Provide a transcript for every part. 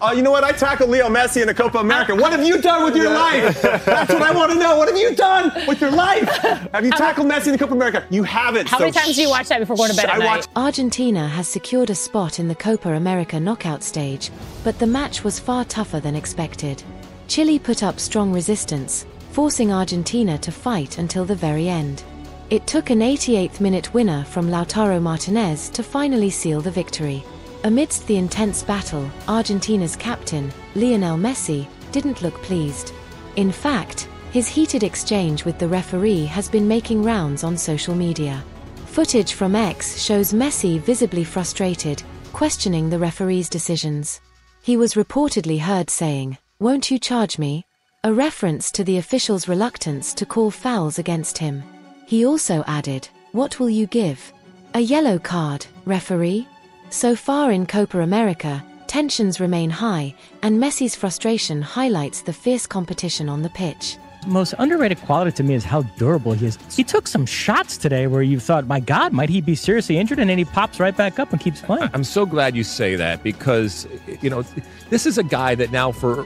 You know what? I tackled Lionel Messi in the Copa America. What have you done with your life? That's what I want to know. What have you done with your life? Have you tackled Messi in the Copa America? You haven't. How many times do you watch that before going to bed at night? Argentina has secured a spot in the Copa America knockout stage, but the match was far tougher than expected. Chile put up strong resistance, forcing Argentina to fight until the very end. It took an 88th-minute winner from Lautaro Martinez to finally seal the victory. Amidst the intense battle, Argentina's captain, Lionel Messi, didn't look pleased. In fact, his heated exchange with the referee has been making rounds on social media. Footage from X shows Messi visibly frustrated, questioning the referee's decisions. He was reportedly heard saying, "Won't you charge me?" a reference to the official's reluctance to call fouls against him. He also added, "What will you give? A yellow card, referee?" So far in Copa America, tensions remain high, and Messi's frustration highlights the fierce competition on the pitch. Most underrated quality to me is how durable he is. He took some shots today where you thought, my God, might he be seriously injured? And then he pops right back up and keeps playing. I'm so glad you say that because, this is a guy that now for,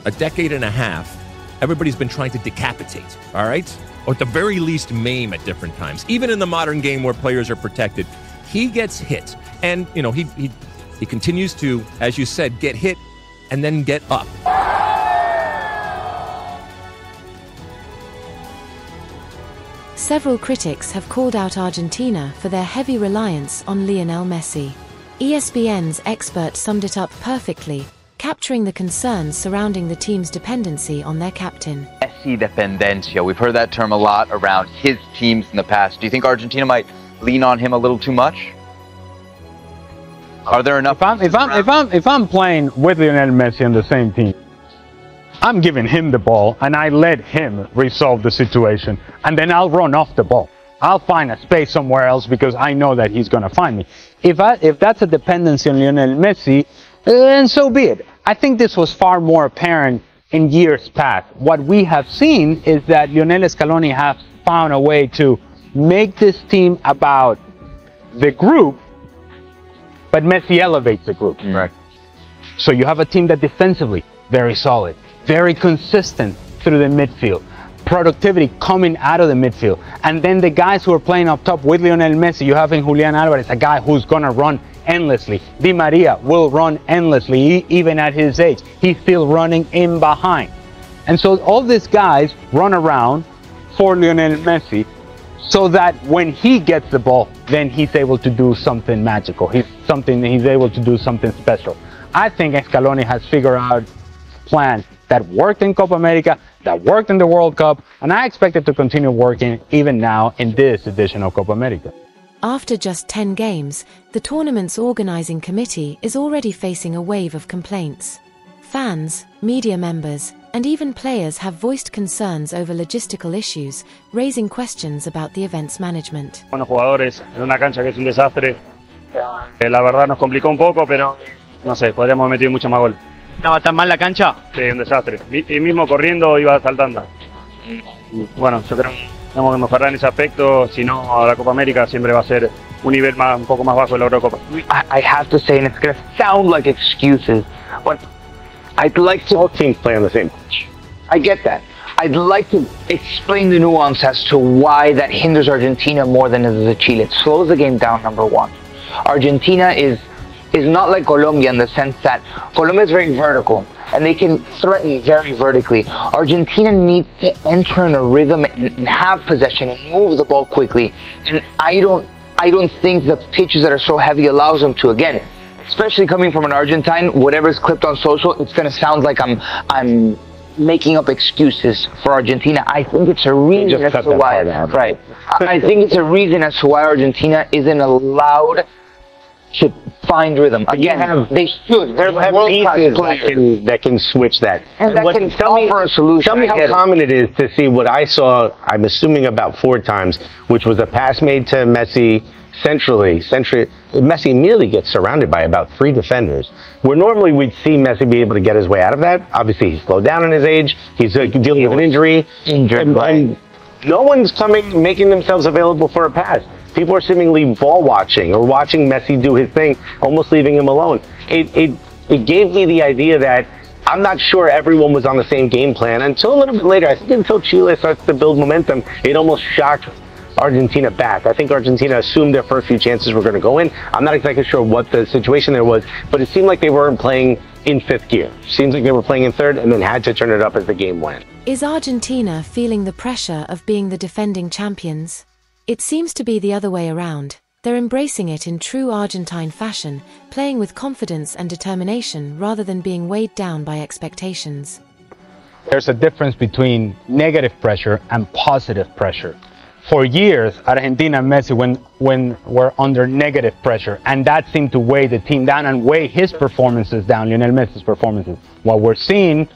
a decade and a half, everybody's been trying to decapitate, all right? Or at the very least maim at different times. Even in the modern game where players are protected, he gets hit. And, he continues to, as you said, get hit and then get up. Several critics have called out Argentina for their heavy reliance on Lionel Messi. ESPN's expert summed it up perfectly, capturing the concerns surrounding the team's dependency on their captain. Messi dependencia. We've heard that term a lot around his teams in the past. Do you think Argentina might lean on him a little too much? Are there enough? If I'm playing with Lionel Messi on the same team, I'm giving him the ball and I let him resolve the situation, and then I'll run off the ball. I'll find a space somewhere else because I know that he's going to find me. If that's a dependency on Lionel Messi, then so be it. I think this was far more apparent in years past. What we have seen is that Lionel Scaloni has found a way to make this team about the group, but Messi elevates the group. Right. So you have a team that defensively, very solid, very consistent through the midfield, productivity coming out of the midfield, and then the guys who are playing up top with Lionel Messi, you have in Julian Alvarez, a guy who's gonna run endlessly. Di Maria will run endlessly, even at his age. He's still running in behind. And so all these guys run around for Lionel Messi so that when he gets the ball, then he's able to do something magical. He's able to do something special. I think Scaloni has figured out a plan that worked in Copa America, that worked in the World Cup, and I expect it to continue working even now in this edition of Copa America. After just 10 games, the tournament's organizing committee is already facing a wave of complaints. Fans, media members, and even players have voiced concerns over logistical issues, raising questions about the event's management. Buenos jugadores en una cancha que es un desastre. La verdad nos complicó un poco, pero no sé, podríamos haber metido mucho más gol. ¿Estaba tan mal la cancha? Sí, un desastre. Y mismo corriendo iba saltando. Bueno, yo creo que tenemos que mejorar en ese aspecto, si no la Copa América siempre va a ser un nivel un poco más bajo de la Eurocopa. I have to say, and it's going to sound like excuses, but I'd like to... All teams play on the same pitch. I get that. I'd like to explain the nuance as to why that hinders Argentina more than it does Chile. It slows the game down, number one. Argentina is not like Colombia in the sense that Colombia is very vertical and they can threaten very vertically. Argentina needs to enter in a rhythm and have possession and move the ball quickly. And I don't think the pitches that are so heavy allows them to. Again, especially coming from an Argentine, whatever's clipped on social, it's going to sound like I'm making up excuses for Argentina. I think it's a reason as to why. Right. I think it's a reason as to why Argentina isn't allowed to find rhythm. Again, they should. They're world-class players that can switch that. And that can offer a solution. Tell me how common it is to see what I saw, I'm assuming about 4 times, which was a pass made to Messi centrally. Messi immediately gets surrounded by about 3 defenders. Where normally we'd see Messi be able to get his way out of that. Obviously, he's slowed down in his age. He's dealing with an injury. And no one's making themselves available for a pass. People are seemingly ball watching or watching Messi do his thing, almost leaving him alone. It it gave me the idea that I'm not sure everyone was on the same game plan until a little bit later. I think until Chile starts to build momentum, it almost shocked Argentina back. I think Argentina assumed their first few chances were going to go in. I'm not exactly sure what the situation there was, but it seemed like they weren't playing in fifth gear. Seems like they were playing in third and then had to turn it up as the game went. Is Argentina feeling the pressure of being the defending champions? It seems to be the other way around. They're embracing it in true Argentine fashion, playing with confidence and determination rather than being weighed down by expectations. There's a difference between negative pressure and positive pressure. For years, Argentina and Messi were under negative pressure, and that seemed to weigh the team down and weigh his performances down, Lionel Messi's performances. What we're seeing,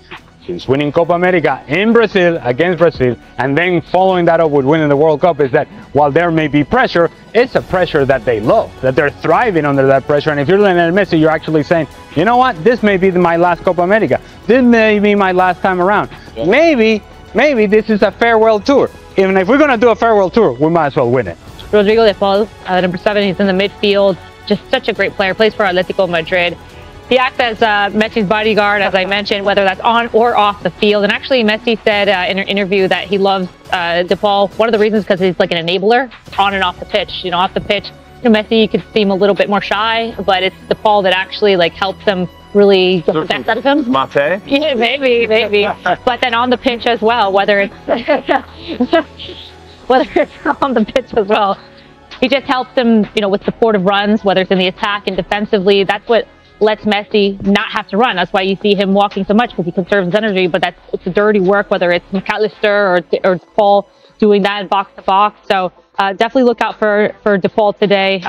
since winning Copa America in Brazil, against Brazil, and then following that up with winning the World Cup, is that while there may be pressure, it's a pressure that they love, that they're thriving under that pressure. And if you're Lionel Messi, you're actually saying, you know what, this may be my last Copa America. This may be my last time around. Maybe this is a farewell tour. Even if we're going to do a farewell tour, we might as well win it. Rodrigo de Paul, number 7, he's in the midfield. Just such a great player, plays for Atletico Madrid. He acts as Messi's bodyguard, as I mentioned, whether that's on or off the field. And actually, Messi said in an interview that he loves de Paul. One of the reasons because he's like an enabler on and off the pitch. You know, off the pitch, Messi could seem a little bit more shy, but it's de Paul that actually like helps him really get the best out of him. Mate? Yeah, maybe. But then on the pitch as well, whether it's on the pitch as well, he just helps him, you know, with supportive runs, whether it's in the attack and defensively. That's what lets Messi not have to run. That's why you see him walking so much, because he conserves his energy. But it's a dirty work, whether it's McAllister or Paul doing that in box to box. So definitely look out for De Paul today.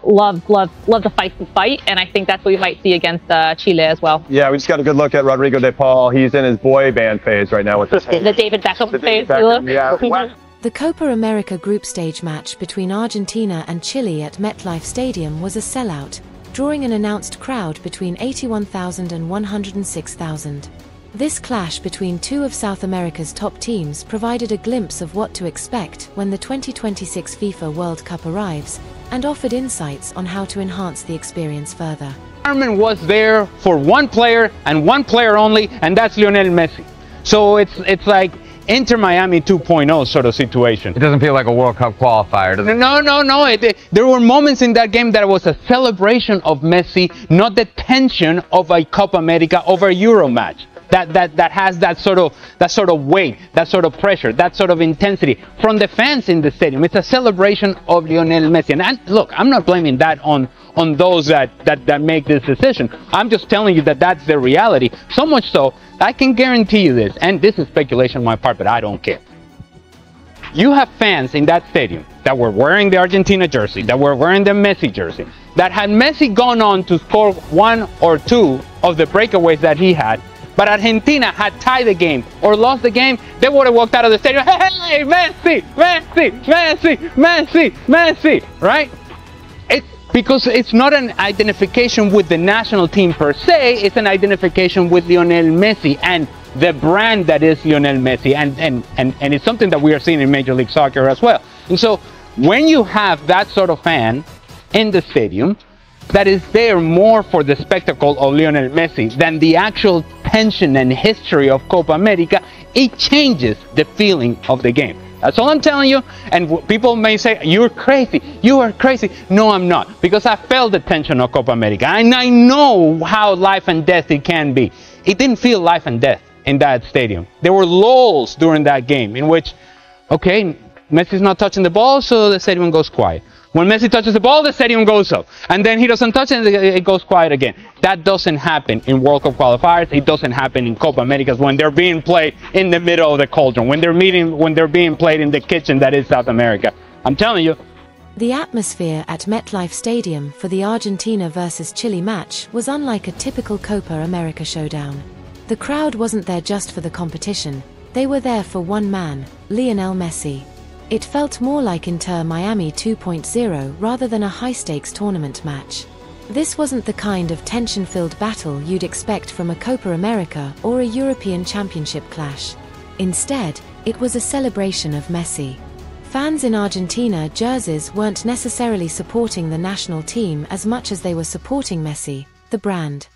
Love the fight, and I think that's what we might see against Chile as well. Yeah, we just got a good look at Rodrigo de Paul. He's in his boy band phase right now with this. The David Beckham phase. Yeah. The Copa America group stage match between Argentina and Chile at MetLife Stadium was a sellout, drawing an announced crowd between 81,000 and 106,000. This clash between two of South America's top teams provided a glimpse of what to expect when the 2026 FIFA World Cup arrives, and offered insights on how to enhance the experience further. Armin was there for one player and one player only, and that's Lionel Messi. So it's like Inter Miami 2.0 sort of situation. It doesn't feel like a World Cup qualifier, does it? No. There were moments in that game that was a celebration of Messi, not the tension of a Copa America over a Euro match. That has that sort of weight, that sort of pressure, that sort of intensity from the fans in the stadium. It's a celebration of Lionel Messi. And look, I'm not blaming that on those that make this decision. I'm just telling you that that's the reality. So much so, I can guarantee you this, and this is speculation on my part, but I don't care. You have fans in that stadium that were wearing the Argentina jersey, that were wearing the Messi jersey, that had Messi gone on to score 1 or 2 of the breakaways that he had, but Argentina had tied the game or lost the game, they would have walked out of the stadium, hey, Messi, Messi, Messi, Messi, Messi, right? Because it's not an identification with the national team per se, it's an identification with Lionel Messi and the brand that is Lionel Messi, and it's something that we are seeing in Major League Soccer as well. And so when you have that sort of fan in the stadium that is there more for the spectacle of Lionel Messi than the actual tension and history of Copa America, it changes the feeling of the game. That's all I'm telling you. And people may say, you're crazy, you are crazy. No, I'm not, because I felt the tension of Copa America, and I know how life and death it can be. It didn't feel life and death in that stadium. There were lulls during that game in which, okay, Messi's not touching the ball, so the stadium goes quiet. When Messi touches the ball, the stadium goes up. And then he doesn't touch it, and it goes quiet again. That doesn't happen in World Cup qualifiers. It doesn't happen in Copa Americas when they're being played in the middle of the cauldron, when they're being played in the kitchen that is South America. I'm telling you. The atmosphere at MetLife Stadium for the Argentina versus Chile match was unlike a typical Copa America showdown. The crowd wasn't there just for the competition. They were there for one man, Lionel Messi. It felt more like Inter Miami 2.0 rather than a high-stakes tournament match. This wasn't the kind of tension-filled battle you'd expect from a Copa America or a European Championship clash. Instead, it was a celebration of Messi. Fans in Argentina jerseys weren't necessarily supporting the national team as much as they were supporting Messi, the brand.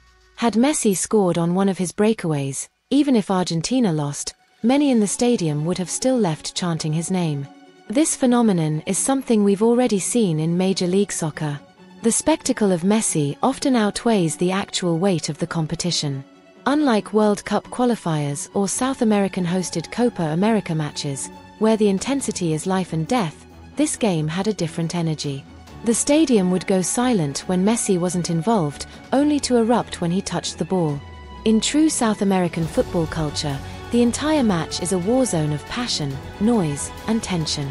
Had Messi scored on one of his breakaways, even if Argentina lost, many in the stadium would have still left chanting his name. This phenomenon is something we've already seen in Major League Soccer. The spectacle of Messi often outweighs the actual weight of the competition. Unlike World Cup qualifiers or South American-hosted Copa America matches, where the intensity is life and death, this game had a different energy. The stadium would go silent when Messi wasn't involved, only to erupt when he touched the ball. In true South American football culture, the entire match is a war zone of passion, noise, and tension.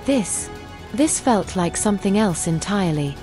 This felt like something else entirely.